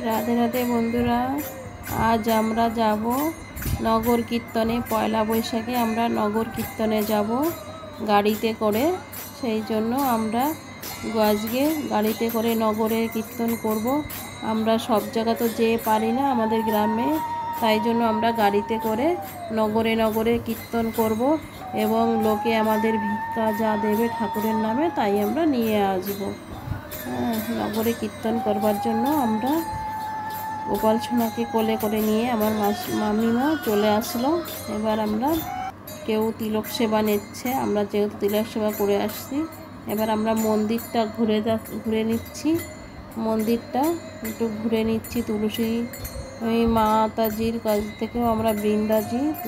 রাধে রাধে বন্ধুরা, আজ আমরা যাব নগর কীর্তনে। পয়লা বৈশাখে আমরা নগর কীর্তনে যাব গাড়িতে করে। সেই জন্য আমরা আজকে গাড়িতে করে নগরে কীর্তন করব। আমরা সব জায়গা তো যেতে পারি না আমাদের গ্রামে, তাই জন্য আমরা গাড়িতে করে নগরে নগরে কীর্তন করব এবং লোকে আমাদের ভিক্ষা যা দেবে ঠাকুরের নামে তাই আমরা নিয়ে আসব। নগরে কীর্তন করবার জন্য আমরা গোপাল সোনাকে কোলে করে নিয়ে আমার মামিমা চলে আসলো। এবার আমরা কেউ তিলক সেবা নিচ্ছে, আমরা যেহেতু তিলক সেবা করে আসছি। এবার আমরা মন্দিরটা ঘুরে নিচ্ছি, মন্দিরটা একটু ঘুরে নিচ্ছি। তুলসী মাতাজির কাছ থেকেও আমরা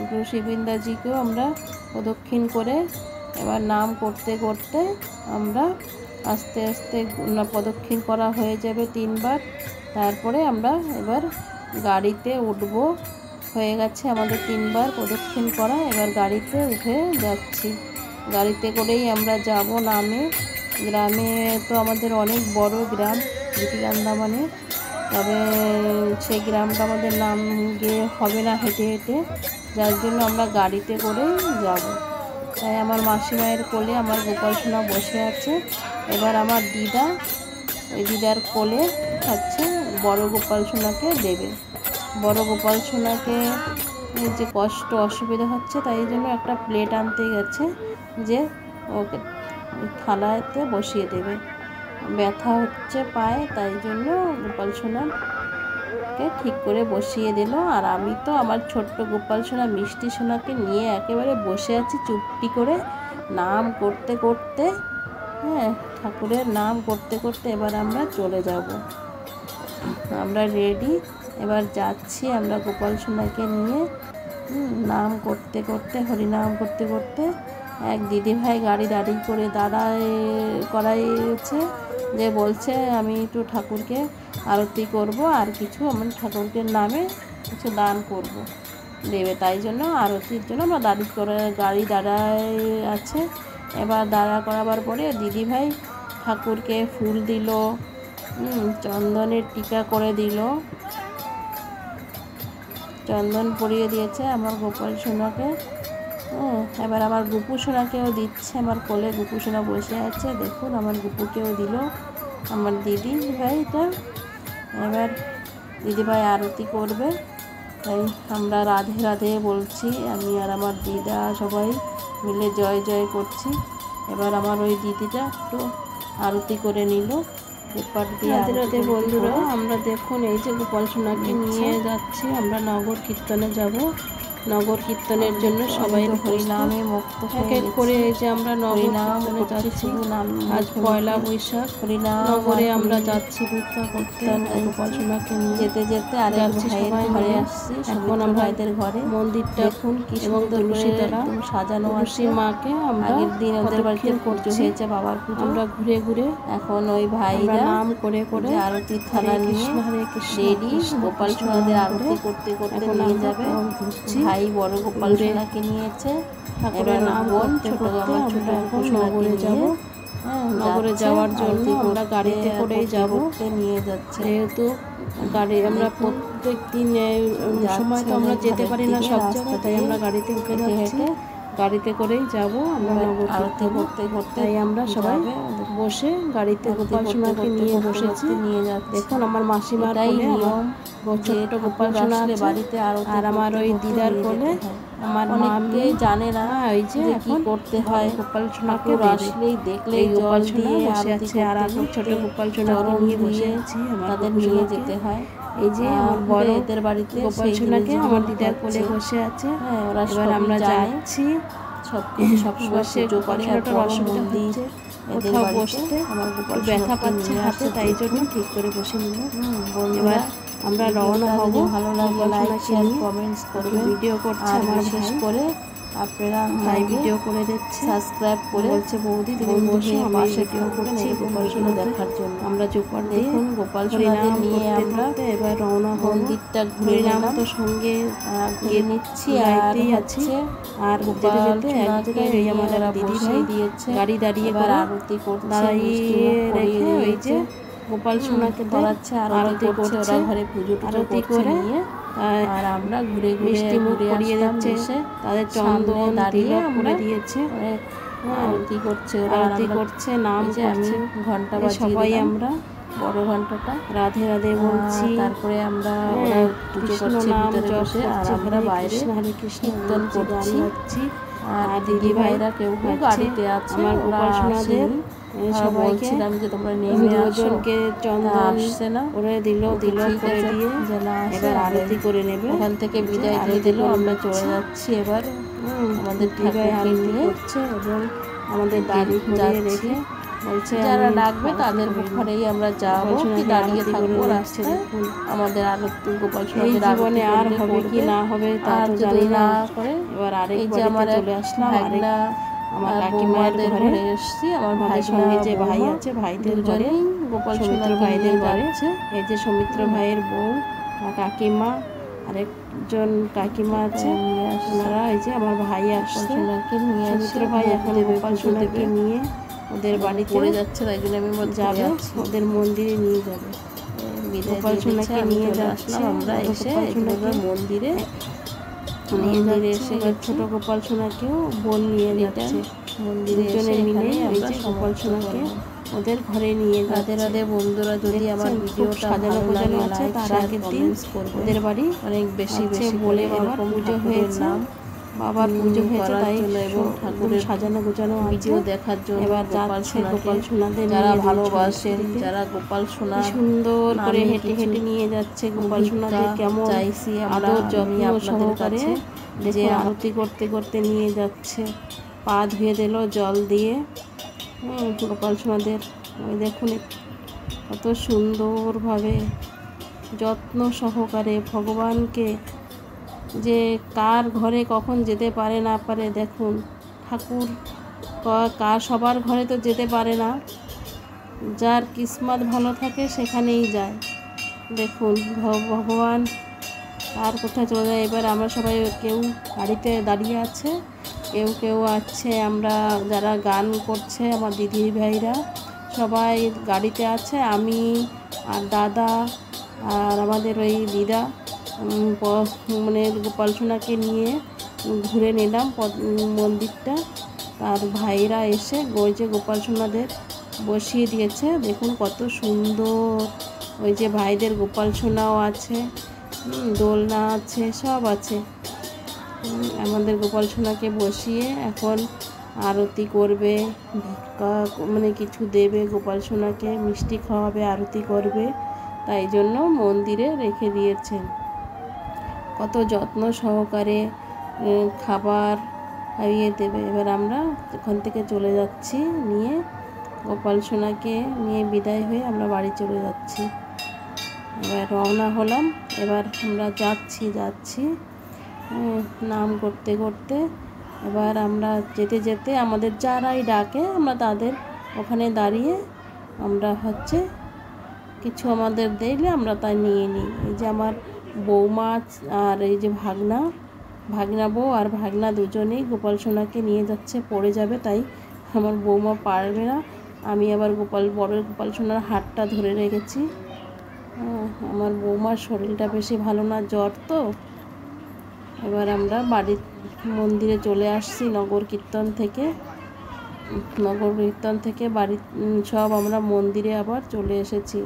তুলসী বৃন্দাজিকেও আমরা প্রদক্ষিণ করে এবার নাম করতে করতে আমরা আস্তে আস্তে প্রদক্ষিণ করা হয়ে যাবে 3 বার। তারপরে আমরা এবার গাড়িতে উঠব। হয়ে গেছে আমাদের 3 বার প্রদক্ষিণ করা, এবার গাড়িতে উঠে যাচ্ছি। গাড়িতে করেই আমরা যাব নামে। গ্রামে তো আমাদের অনেক বড় গ্রাম বিটিরান্দামানে, তবে সেই গ্রামটা আমাদের নাম গিয়ে হবে না হেঁটে হেঁটে, যার জন্য আমরা গাড়িতে করেই যাব। তাই আমার মাসিমায়ের কোলে আমার গোপাল সোনা বসে আছে। এবার আমার দিদা ওই দিদার কোলে হচ্ছে বড় গোপাল সোনাকে দেবে। বড় গোপাল সোনাকে যে অসুবিধা হচ্ছে, তাই জন্য একটা প্লেট আনতে গেছে যে ওকে থালাতে বসিয়ে দেবে। ব্যথা হচ্ছে পায়ে, তাই জন্য গোপাল সোনাকে ঠিক করে বসিয়ে দিল। আর আমি তো আমার ছোট্ট গোপাল সোনা মিষ্টি সোনাকে নিয়ে একেবারে বসে আছি চুপটি করে নাম করতে করতে। ঠাকুরের নাম করতে করতে এবার আমরা চলে যাব। আমরা রেডি, এবার যাচ্ছি আমরা গোপাল সোনাকে নিয়ে নাম করতে করতে, হরিনাম করতে করতে। এক দিদিভাই গাড়ি করাইছে, যে বলছে আমি একটু ঠাকুরকে আরতি করব আর কিছু আমার ঠাকুরকে নামে কিছু দান করব দেবে, তাই জন্য আরতির জন্য আমরা গাড়ি দাঁড়ায় আছে। এবার দাঁড়া করাবার পরে দিদিভাই ঠাকুরকে ফুল দিল, চন্দনের টিকা করে দিল, চন্দন পরিয়ে দিয়েছে আমার গোপাল সোনাকে। এবার আমার গুপু সোনাকেও দিচ্ছে, আমার কোলে গুপু সোনা বসে আছে, দেখুন আমার গুপুকেও দিল আমার দিদি ভাইটা। এবার দিদিভাই আরতি করবে, তাই আমরা রাধে রাধে বলছি, আমি আর আমার দিদা সবাই মিলে জয় জয় করছি। এবার আমার ওই দিদিটা একটু আরতি করে নিল পেপার দিয়ে। রাধে রাধে বন্ধুরা, আমরা দেখুন এই যে গোপাল সোনাকে নিয়ে যাচ্ছি, আমরা নগর কীর্তনে যাব। নগর কীর্তনের জন্য সবাই হরিনামে মুক্ত এক এক করে এই যে আমরা নগর কীর্তনে যাচ্ছি। আজ পয়লা বৈশাখ, নগরে আমরা যাচ্ছি ভিক্ষা করতে। গোপাল সোনাকে নিয়ে যেতে যেতে আর যাচ্ছি, সবাই ঘরে আসছি। এখন আমরা ভাইদের ঘরে মন্দিরটা এখন এবং তুলসী দ্বারা সাজানো আছে। মাকে আমরা আগের দিন ওদের বাড়িতে পুজো হয়েছে, বাবার পুজো। আমরা ঘুরে ঘুরে এখন ওই ভাইরা নাম করে করে আরতির থালা নিয়ে রেডি, গোপাল সোনাদের আরতি করতে করতে নিয়ে যাবে। ভাই বড় গোপাল সোনাকে নিয়েছে, এবার বোন ছোট আমার ছোট গোপাল সোনাকে যাব। নগরে যাওয়ার জন্য আমরা গাড়িতে করেই যাব, নিয়ে যাচ্ছে। যেহেতু গাড়ি আমরা প্রত্যেক দিন সময় তো আমরা যেতে পারি না সব জায়গায়, তাই আমরা গাড়িতে উঠে যাচ্ছি। গাড়িতে করেই যাব আমরা নগর আরতি করতে করতে। তাই আমরা সবাই বসে গাড়িতে গোপাল সোনাকে নিয়ে বসেছি, নিয়ে যাচ্ছি। দেখুন আমার মাসিমার কোলে আমার ছোট্ট গোপাল সোনা বাড়িতে, আর আমার ওই দিদার কোলে আমার মাকে জানে না ওই যে কি করতে হয়। গোপাল সোনাকে আসলেই দেখলেই গোপাল সোনা বসে আছে, আর আমি ছোট গোপাল সোনাকে নিয়ে বসে আছি, তাদের নিয়ে যেতে হয়। এই যে আমার বড় এদের বাড়িতে গোপাল সোনাকে আমার দিদার কোলে বসে আছে। এবার আমরা যাচ্ছি, সবসময় গোপাল সোনাটার অসুবিধা হচ্ছে কোথাও বসতে, আমার ব্যথা পাচ্ছে হাতে, তাই জন্য ঠিক করে বসে নিল। এবার আমরা রওনা হব। ভালো লাগলে লাইক শেয়ার কমেন্টস করবেন। ভিডিও করছে আমার বিশেষ করে আপনারা ভাই ভিডিও করে দিচ্ছে, সাবস্ক্রাইব করে বলছে বৌদি তুমি বসে আমার ভিডিও করছি গোপাল সোনা দেখার জন্য। আমরা জোপার দেখুন গোপাল সোনাদের নিয়ে আমরা এবার রওনা হব। মন্দিরটা ঘুরে নাম তো সঙ্গে গিয়ে নিচ্ছি, আইতেই আছে। আর যেতে যেতে এক জায়গায় এই আমাদের দিদি ভাই দিয়েছে গাড়ি দাঁড়িয়ে আরতি করতে, দাঁড়িয়ে রেখে ওই যে গোপাল সোনাকে করাচ্ছে, আরতি করছে, ওরা ঘরে পুজো আরতি করে নিয়ে। আর আমরা ঘুরে ঘুরে মিষ্টি মুখ করিয়ে দিচ্ছে, তাদের চন্দন দাঁড়িয়ে করে দিয়েছে, আরতি করছে, ওরা আরতি করছে, নাম করছে, ঘন্টা সবাই আমরা বড় ঘন্টাটা রাধে রাধে বলছি। তারপরে আমরা পুজো করছি ভিতরে বসে, আর আমরা বাইরে হরে কৃষ্ণ কীর্তন করছি। আর দিদি ভাইরা কেউ কেউ গাড়িতে আছে, আমার গোপাল সোনাদের সবাইকে বলছিলাম যে তোমরা নেমে আসো, দুজনকে চন্দন আসছে না, করে দিল করে দিয়ে এবার আরতি করে নেবে। ওখান থেকে বিদায় দিয়ে দিল, আমরা চলে যাচ্ছি এবার আমাদের ঠাকুরকে নিয়ে করছে এবং আমাদের দাঁড়ি ঘুরিয়ে রেখে বলছে যারা ডাকবে তাদের ঘরেই আমরা যাবো, কি দাঁড়িয়ে থাকবো রাস্তায়। আমাদের আরতি গোপাল সোনাদের জীবনে আর হবে কি না হবে তা তো জানি না। এবার আরেক বাড়িতে চলে আসলাম, আমার কাকিমাদের ঘরে এসেছি। আমার ভাইয়ের সঙ্গে যে ভাই আছে, ভাইদের ঘরে, গোপাল সৌমিত্র ভাইদের ঘরে। এই যে সৌমিত্র ভাইয়ের বউ, কাকিমা, আরেকজন কাকিমা আছে, ওনারা এই যে আমার ভাই আসছে, সৌমিত্র ভাই এখন গোপাল সোনাকে নিয়ে ওদের বাড়িতে পড়ে যাচ্ছে, তাই জন্য আমি যাবে, ওদের মন্দিরে নিয়ে যাবে। গোপাল সোনাকে নিয়ে যাচ্ছি আমরা, এসে মন্দিরে এসে ছোট গোপাল সোনাকেও বোন নিয়ে যাচ্ছে, দুজনে মিলে গোপাল সোনাকে ওদের ঘরে নিয়ে যাচ্ছে। রাধে বন্ধুরা, যদি আমার ভিডিওটা সাজানো গোছানো আছে, তার আগের দিন ওদের বাড়ি অনেক বেশি বলে বাবার পুজো হয়েছে, বাবার পুজো হয়েছে, তাই এবং ঠাকুরের সাজানো গোছানো ভিডিও দেখার জন্য এবার যাচ্ছে গোপাল সোনাদের, যারা ভালোবাসেন, যারা গোপাল সোনা সুন্দর করে হেঁটে হেঁটে নিয়ে যাচ্ছে গোপাল সোনাদের, কেমন চাইছি আদর যত্ন সহকারে যে আরতি করতে করতে নিয়ে যাচ্ছে। পা ধুয়ে দিল জল দিয়ে গোপাল সোনাদের। ওই দেখুন কত সুন্দরভাবে যত্ন সহকারে ভগবানকে, যে কার ঘরে কখন যেতে পারে না পারে, দেখুন ঠাকুর সবার ঘরে তো যেতে পারে না, যার কিসমত ভালো থাকে সেখানেই যায়। দেখুন ভগবান আর কোথায় চলে যায়। এবার আমরা সবাই, কেউ গাড়িতে দাঁড়িয়ে আছে, কেউ কেউ আছে, আমরা যারা গান করছে আমার দিদি ভাইরা সবাই গাড়িতে আছে, আমি আর দাদা আর আমাদের ওই দিদা মানে গোপাল সোনাকে নিয়ে ঘুরে নিলাম মন্দিরটা। তার ভাইরা এসে ওই যে গোপাল সোনাদের বসিয়ে দিয়েছে, দেখুন কত সুন্দর। ওই যে ভাইদের গোপাল সোনাও আছে, দোলনা আছে, সব আছে। আমাদের গোপাল সোনাকে বসিয়ে এখন আরতি করবে, ভিক্ষা মানে কিছু দেবে গোপাল সোনাকে, মিষ্টি খাওয়াবে, আরতি করবে, তাই জন্য মন্দিরে রেখে দিয়েছেন। কত যত্ন সহকারে খাবার খাইয়ে দেবে। এবার আমরা ওখান থেকে চলে যাচ্ছি, নিয়ে গোপাল সোনাকে নিয়ে বিদায় হয়ে আমরা বাড়ি চলে যাচ্ছি। এবার রওনা হলাম, এবার আমরা যাচ্ছি নাম করতে করতে। এবার আমরা যেতে যেতে আমাদের যারাই ডাকে আমরা তাদের ওখানে দাঁড়িয়ে আমরা কিছু আমাদের দিলে আমরা তা নিয়ে নিই। এই যে আমার বৌমা আর এই যে ভাগনা বউ আর ভাগনা দুজনেই গোপাল সোনাকে নিয়ে যাচ্ছে, পড়ে যাবে, তাই আমার বৌমা পারবে না। আমি আবার বড় গোপাল সোনার হাতটা ধরে রেখেছি। আমার বৌমার শরীরটা বেশি ভালো না, জ্বর তো। এবার আমরা মন্দিরে চলে আসছি নগর কীর্তন থেকে বাড়ি সব আমরা মন্দিরে আবার চলে এসেছি।